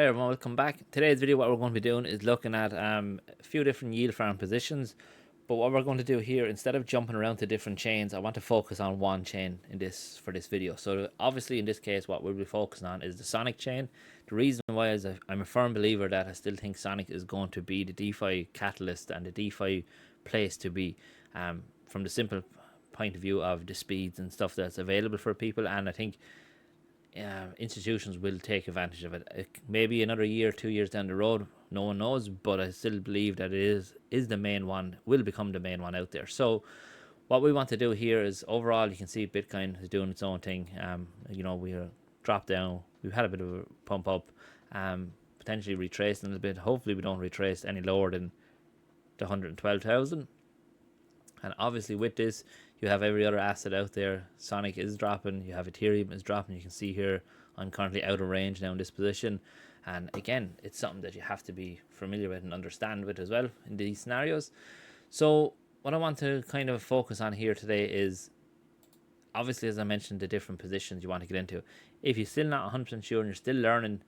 Hi everyone, welcome back. Today's video, what we're going to be doing is looking at a few different yield farm positions. But what we're going to do here, instead of jumping around to different chains, I want to focus on one chain for this video. So obviously in this case, what we'll be focusing on is the Sonic chain. The reason why is I'm a firm believer that I still think Sonic is going to be the DeFi catalyst and the DeFi place to be, from the simple point of view of the speeds and stuff that's available for people. And I think institutions will take advantage of it. Maybe another year, 2 years down the road, no one knows, but I still believe that it is the main one, will become the main one out there. So what we want to do here is, overall, you can see Bitcoin is doing its own thing. We dropped down, we've had a bit of a pump up, potentially retraced a little bit. Hopefully we don't retrace any lower than the 112,000. And obviously with this, you have every other asset out there. Sonic is dropping, you have Ethereum is dropping. You can see here I'm currently out of range now in this position. And again, it's something that you have to be familiar with and understand with as well in these scenarios. So what I want to kind of focus on here today is, obviously, as I mentioned, the different positions you want to get into. If you're still not 100% sure and you're still learning,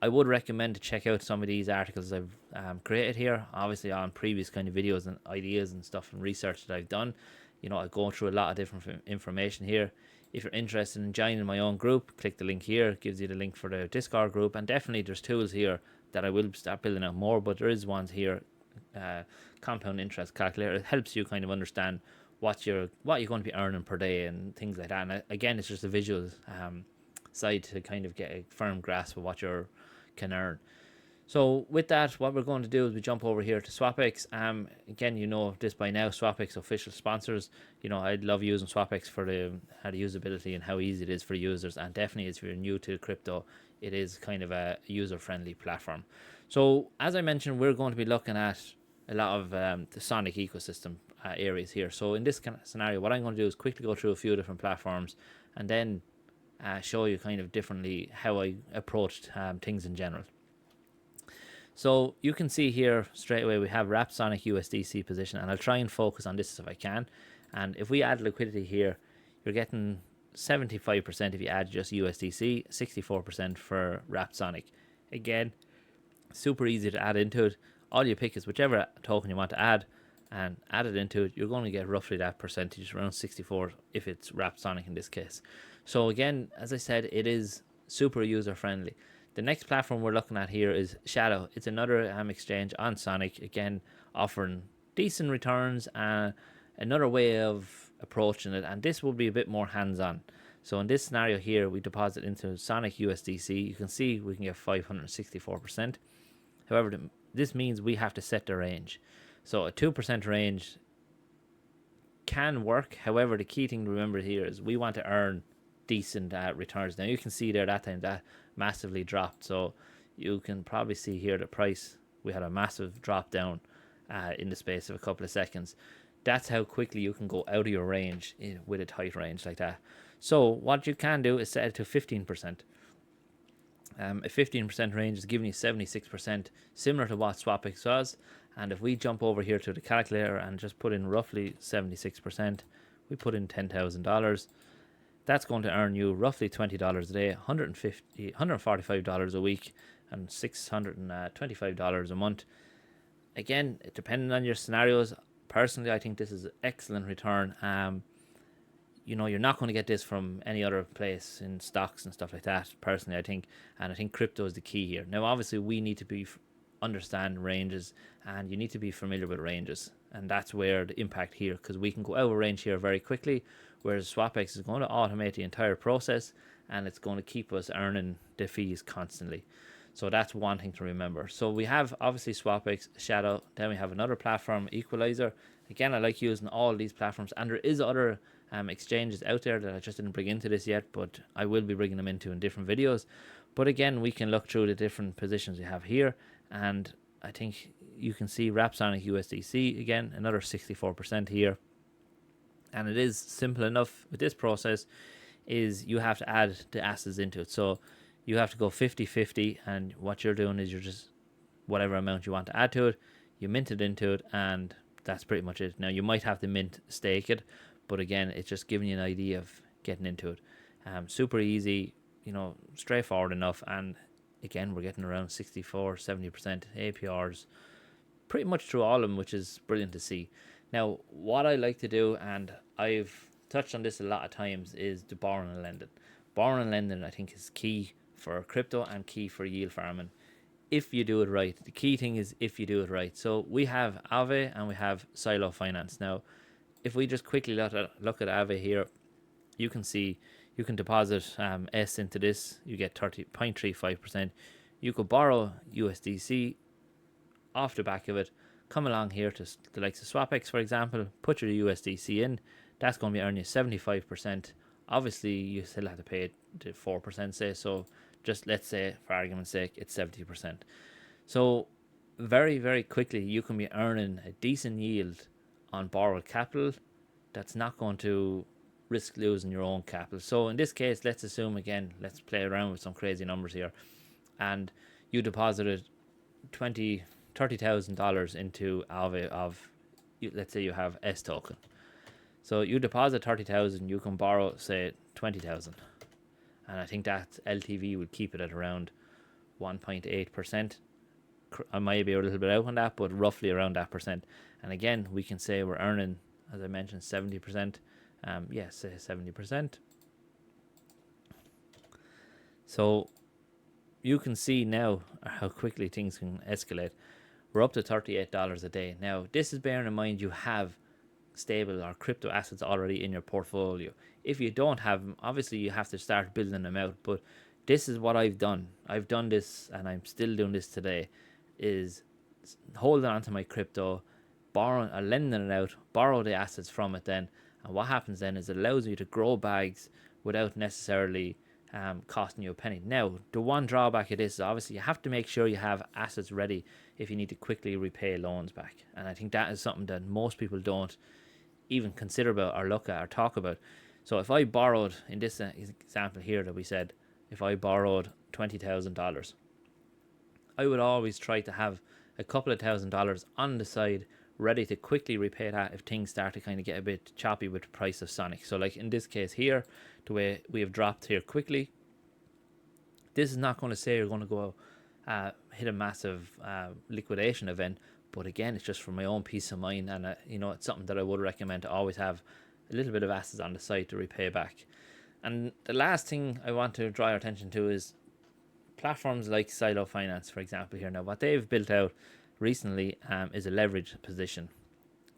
I would recommend to check out some of these articles I've created here, obviously on previous kind of videos and ideas and stuff and research that I've done. I go through a lot of different information here. If you're interested in joining my own group, click the link here. It gives you the link for the Discord group. And definitely there's tools here that I will start building out more, but there is ones here, compound interest calculator. It helps you kind of understand what you're going to be earning per day and things like that. And again, it's just a visual side to kind of get a firm grasp of what you can earn. So with that, what we're going to do is we jump over here to Swapex. Again, you know this by now, Swapex official sponsors. I love using Swapex for the usability and how easy it is for users. And definitely, if you're new to crypto, it is kind of a user-friendly platform. So as I mentioned, we're going to be looking at a lot of the Sonic ecosystem areas here. So in this kind of scenario, what I'm going to do is quickly go through a few different platforms and then show you kind of differently how I approached things in general. So you can see here straight away we have wrapped Sonic USDC position, and I'll try and focus on this if I can. And if we add liquidity here, you're getting 75% if you add just USDC, 64% for wrapped Sonic. Again, super easy to add into it. All you pick is whichever token you want to add and add it into it. You're going to get roughly that percentage, around 64 if it's wrapped Sonic in this case. So again, as I said, it is super user friendly. The next platform we're looking at here is Shadow. It's another exchange on Sonic, again offering decent returns, another way of approaching it, and this will be a bit more hands-on. So in this scenario here, we deposit into Sonic USDC. You can see we can get 564%. However, this means we have to set the range. So a 2% range can work. However, the key thing to remember here is we want to earn decent returns. Now you can see there that time that massively dropped, so you can probably see here the price, we had a massive drop down in the space of a couple of seconds. That's how quickly you can go out of your range with a tight range like that. So what you can do is set it to 15%. A 15% range is giving you 76%, similar to what Swapex was. And if we jump over here to the calculator and just put in roughly 76%, we put in $10,000. That's going to earn you roughly $20 a day, $145 a week, and $625 a month. Again, depending on your scenarios, personally, I think this is an excellent return. You're not going to get this from any other place in stocks and stuff like that, personally, I think. And I think crypto is the key here. Now, obviously, we need to understand ranges, and you need to be familiar with ranges. And that's where the impact here, because we can go out of range here very quickly, whereas Swapex is going to automate the entire process, and it's going to keep us earning the fees constantly. So that's one thing to remember. So we have obviously Swapex, Shadow, then we have another platform, Equalizer. Again, I like using all these platforms, and there is other exchanges out there that I just didn't bring into this yet, but I will be bringing them into in different videos. But again, we can look through the different positions we have here, and I think you can see wrap Sonic USDC, again, another 64% here. And it is simple enough with this process, is you have to add the assets into it. So you have to go 50-50, and what you're doing is you're just, whatever amount you want to add to it, you mint it into it, and that's pretty much it. Now you might have to mint stake it, but again, it's just giving you an idea of getting into it. Super easy, straightforward enough, and again, we're getting around 64, 70% APRs pretty much through all of them, which is brilliant to see. Now, what I like to do, and I've touched on this a lot of times, is the borrowing and lending. Borrowing and lending, I think, is key for crypto and key for yield farming if you do it right. The key thing is if you do it right. So we have Aave and we have Silo Finance. Now, if we just quickly look at Aave here, you can see you can deposit S into this. You get 30.35%. You could borrow USDC off the back of it, come along here to the likes of Swapex, for example, put your USDC in. That's going to be earning you 75%. Obviously, you still have to pay the 4%, say, so just let's say, for argument's sake, it's 70%. So very, very quickly, you can be earning a decent yield on borrowed capital that's not going to risk losing your own capital. So in this case, let's assume, again, let's play around with some crazy numbers here, and you deposited $30,000 into Aave of, let's say you have S token. So you deposit 30,000, you can borrow, say, 20,000, and I think that LTV would keep it at around 1.8%. I might be a little bit out on that, but roughly around that percent. And again, we can say we're earning, as I mentioned, 70%. Yes, say 70%. So you can see now how quickly things can escalate. We're up to $38 a day. Now, this is bearing in mind you have stable or crypto assets already in your portfolio. If you don't have them, obviously you have to start building them out. But this is what I've done. I've done this, and I'm still doing this today, is holding on to my crypto, borrowing or lending it out, borrow the assets from it then. And what happens then is it allows you to grow bags without necessarily costing you a penny. Now, the one drawback of this is obviously you have to make sure you have assets ready if you need to quickly repay loans back. And I think that is something that most people don't even consider about or look at or talk about. So if I borrowed, in this example here that we said, if I borrowed $20,000, I would always try to have a couple of $1,000s on the side ready to quickly repay that if things start to kind of get a bit choppy with the price of Sonic. So like in this case here, the way we have dropped here quickly, this is not going to say you're going to go hit a massive liquidation event, but again, it's just for my own peace of mind, and it's something that I would recommend to always have a little bit of assets on the side to repay back. And the last thing I want to draw your attention to is platforms like Silo Finance, for example, here. Now, what they've built out recently is a leverage position.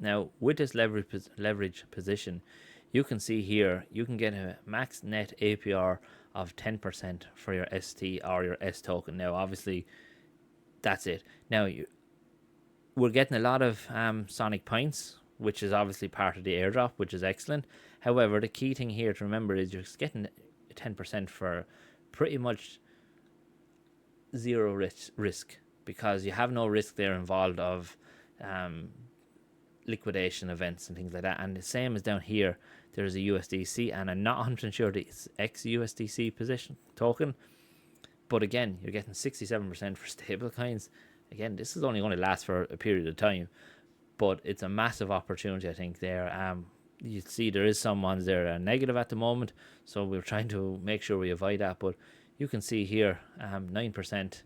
Now, with this leverage position, you can see here, you can get a max net APR of 10% for your ST or your S token. Now, obviously, that's it. Now, we're getting a lot of Sonic points, which is obviously part of the airdrop, which is excellent. However, the key thing here to remember is you're getting 10% for pretty much zero risk, because you have no risk there involved of liquidation events and things like that. And the same as down here, there's a USDC, and I'm not 100% sure it's XUSDC position token, but again, you're getting 67% for stablecoins. Again, this is only going to last for a period of time, but it's a massive opportunity, I think, there. You see there is some ones there are negative at the moment, so we're trying to make sure we avoid that. But you can see here, 9%,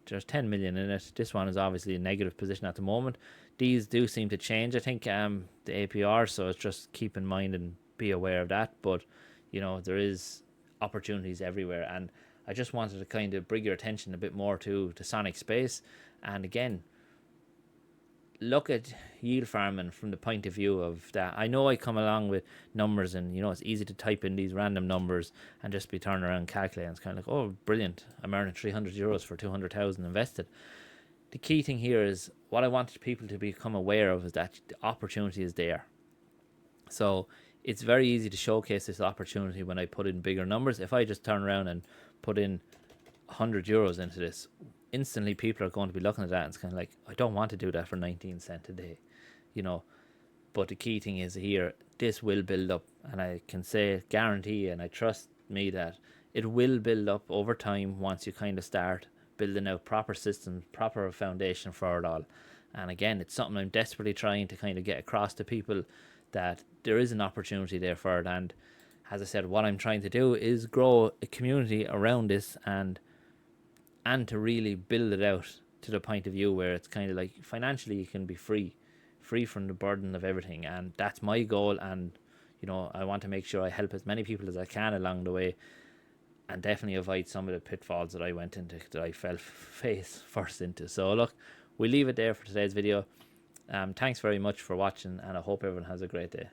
there's 10 million in it. This one is obviously a negative position at the moment. These do seem to change, I think, the APR, so it's just keep in mind and be aware of that. But there is opportunities everywhere, and I just wanted to kind of bring your attention a bit more to the Sonic space. And again, look at yield farming from the point of view of that. I know I come along with numbers, and it's easy to type in these random numbers and just be turning around and calculating. It's kind of like, oh, brilliant, I'm earning €300 for 200,000 invested. The key thing here is what I wanted people to become aware of is that the opportunity is there. So it's very easy to showcase this opportunity when I put in bigger numbers. If I just turn around and put in €100 into this, instantly people are going to be looking at that and it's kind of like, I don't want to do that for 19 cents a day, but the key thing is here, this will build up, and I can say guarantee, and I trust me that it will build up over time once you kind of start building out proper systems, proper foundation for it all. And again, it's something I'm desperately trying to kind of get across to people, that there is an opportunity there for it. And as I said, what I'm trying to do is grow a community around this, and and to really build it out to the point of view where it's kind of like financially you can be free from the burden of everything. And that's my goal. And I want to make sure I help as many people as I can along the way, and definitely avoid some of the pitfalls that I went into, that I fell face first into. So look, we leave it there for today's video. Thanks very much for watching, and I hope everyone has a great day.